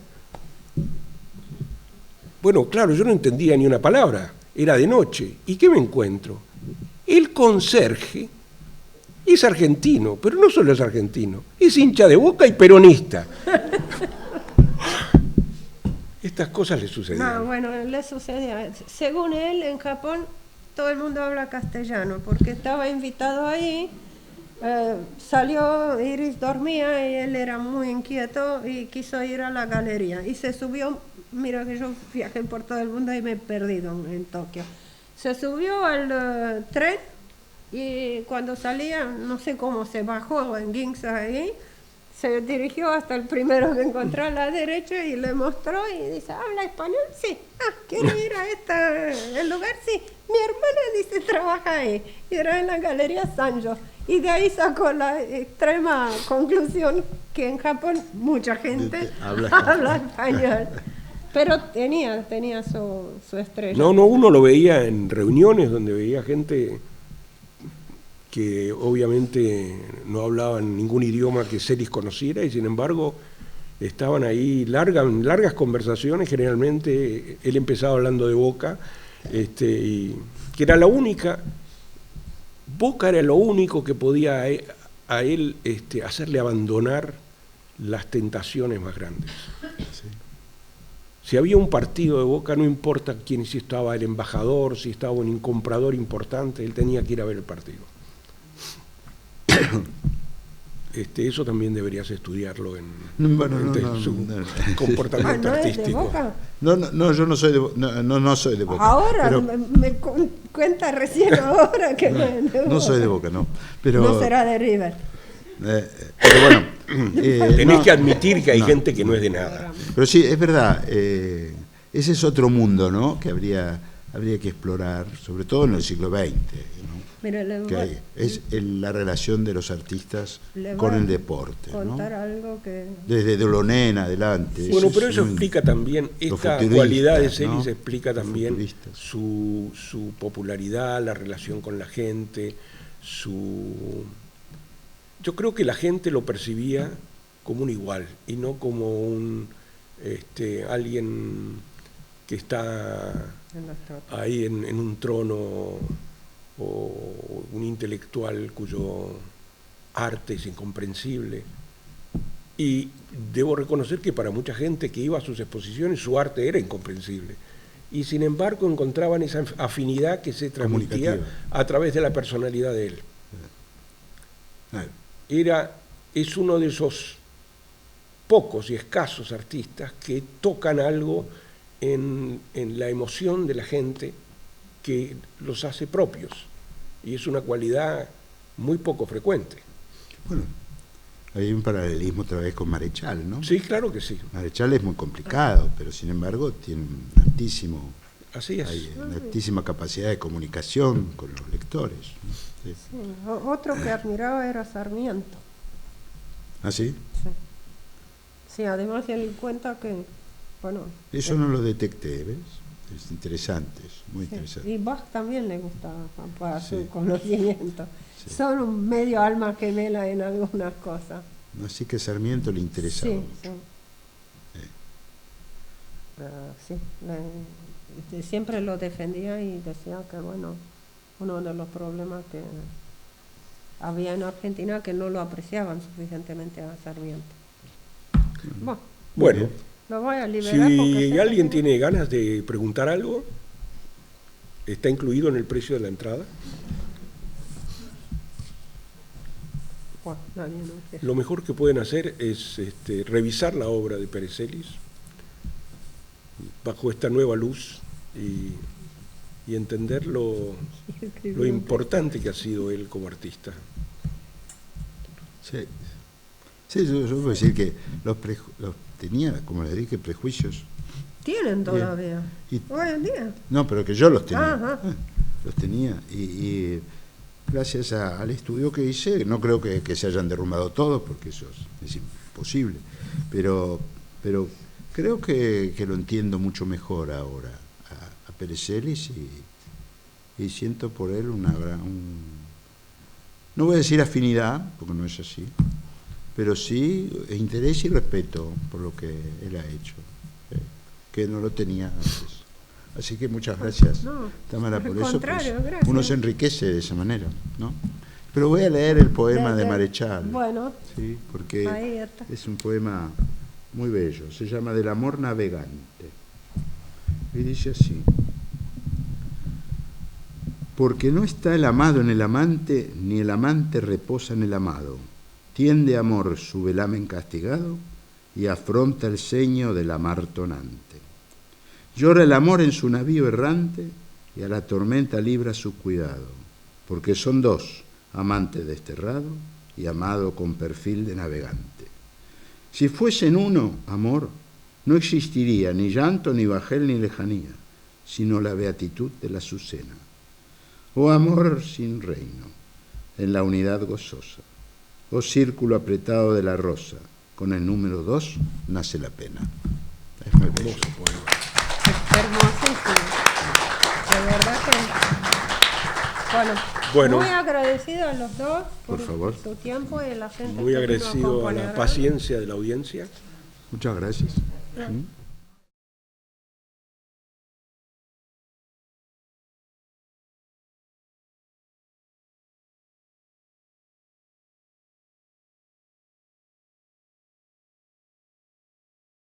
Speaker 2: Bueno, claro, yo no entendía ni una palabra, era de noche, ¿y qué me encuentro? El conserje es argentino, pero no solo es argentino, es hincha de Boca y peronista. Estas cosas le sucedían.
Speaker 1: No, bueno, le sucedía. Según él, en Japón todo el mundo habla castellano, porque estaba invitado ahí, salió, Iris dormía y él era muy inquieto y quiso ir a la galería. Y se subió, mira que yo viajé por todo el mundo y me he perdido en Tokio. Se subió al tren y cuando salía, no sé cómo se bajó en Ginza ahí, se dirigió hasta el primero que encontró a la derecha y le mostró y dice, ¿habla español? Sí. ¿Quiere ir a el lugar? Sí. Mi hermana dice, trabaja ahí. Y era en la Galería Sanyo. Y de ahí sacó la extrema conclusión que en Japón mucha gente habla español. Pero tenía su estrella.
Speaker 2: No, uno lo veía en reuniones donde veía gente que obviamente no hablaban ningún idioma que Celis conociera y sin embargo estaban ahí largas conversaciones. Generalmente él empezaba hablando de Boca, y que era la única, Boca era lo único que podía a él hacerle abandonar las tentaciones más grandes.
Speaker 3: Sí.
Speaker 2: Si había un partido de Boca, no importa quién, si estaba el embajador, si estaba un comprador importante, él tenía que ir a ver el partido. Eso también deberías estudiarlo en su comportamiento artístico.
Speaker 3: No, yo no soy de Boca.
Speaker 1: Ahora pero, me cuenta recién ahora que no es de Boca.
Speaker 3: No soy de Boca, no. Pero,
Speaker 1: no será de River.
Speaker 3: Pero bueno,
Speaker 2: tenés que admitir que hay gente que no es de nada.
Speaker 3: Pero sí, es verdad. Ese es otro mundo, ¿no? Que habría que explorar, sobre todo en el siglo XX.
Speaker 1: Mira,
Speaker 3: es la relación de los artistas con el deporte.
Speaker 1: Contar algo que...
Speaker 3: Desde Delaunay en adelante.
Speaker 2: Sí. Bueno, pero eso explica también, esta cualidad de Celis, ¿no? Explica también su popularidad, la relación con la gente, Yo creo que la gente lo percibía como un igual y no como alguien que está ahí en un trono o un intelectual cuyo arte es incomprensible. Y debo reconocer que para mucha gente que iba a sus exposiciones su arte era incomprensible. Y sin embargo encontraban esa afinidad que se transmitía a través de la personalidad de él. Es uno de esos pocos y escasos artistas que tocan algo en la emoción de la gente que los hace propios. Y es una cualidad muy poco frecuente.
Speaker 3: Bueno, hay un paralelismo otra vez con Marechal, ¿no?
Speaker 2: Sí, claro que sí.
Speaker 3: Marechal es muy complicado, pero sin embargo tiene un altísimo...
Speaker 2: Así es.
Speaker 3: Hay una altísima capacidad de comunicación con los lectores. Sí.
Speaker 1: Sí. Otro que admiraba era Sarmiento.
Speaker 3: ¿Ah, sí?
Speaker 1: Sí. Sí, además él cuenta que, bueno...
Speaker 3: Eso no lo detecté, ¿ves? Es interesante, es muy interesante.
Speaker 1: Y Bach también le gustaba para su conocimiento. Sí. Son un medio alma gemela en algunas cosas.
Speaker 3: Así que Sarmiento le interesaba mucho.
Speaker 1: Sí. Siempre lo defendía y decía que, bueno, uno de los problemas que había en Argentina que no lo apreciaban suficientemente a Sarmiento.
Speaker 2: Bueno,
Speaker 1: lo voy a liberar.
Speaker 2: Si alguien tiene ganas de preguntar algo, ¿está incluido en el precio de la entrada?
Speaker 1: Bueno,
Speaker 2: lo mejor que pueden hacer es revisar la obra de Pérez Celis bajo esta nueva luz y entender lo importante que ha sido él como artista.
Speaker 3: Sí, yo puedo decir que los tenía, como les dije, prejuicios.
Speaker 1: Tienen todavía, hoy en día.
Speaker 3: No, pero que yo los tenía.
Speaker 1: Ajá.
Speaker 3: Los tenía y gracias al estudio que hice, no creo que se hayan derrumbado todos, porque eso es imposible, pero creo que lo entiendo mucho mejor ahora a Pérez Celis y siento por él una gran... no voy a decir afinidad, porque no es así, pero sí interés y respeto por lo que él ha hecho, que no lo tenía antes. Así que muchas gracias, Tamara, por eso. Pues, uno se enriquece de esa manera, ¿no? Pero voy a leer el poema de Marechal.
Speaker 1: Bueno,
Speaker 3: sí, porque es un poema muy bello. Se llama Del amor navegante. Y dice así: porque no está el amado en el amante, ni el amante reposa en el amado. Tiende amor su velamen castigado y afronta el ceño de la mar tonante. Llora el amor en su navío errante y a la tormenta libra su cuidado, porque son dos, amante desterrado y amado con perfil de navegante. Si fuesen uno, amor, no existiría ni llanto, ni bajel, ni lejanía, sino la beatitud de la Azucena. Oh amor sin reino, en la unidad gozosa. Oh círculo apretado de la rosa, con el número 2 nace la pena. Es muy bello.
Speaker 1: Hermosísimo. De verdad que... Bueno, muy agradecido a los dos por
Speaker 3: favor.
Speaker 1: Su tiempo y la gente.
Speaker 2: Muy agradecido a la paciencia de la audiencia.
Speaker 3: Muchas gracias.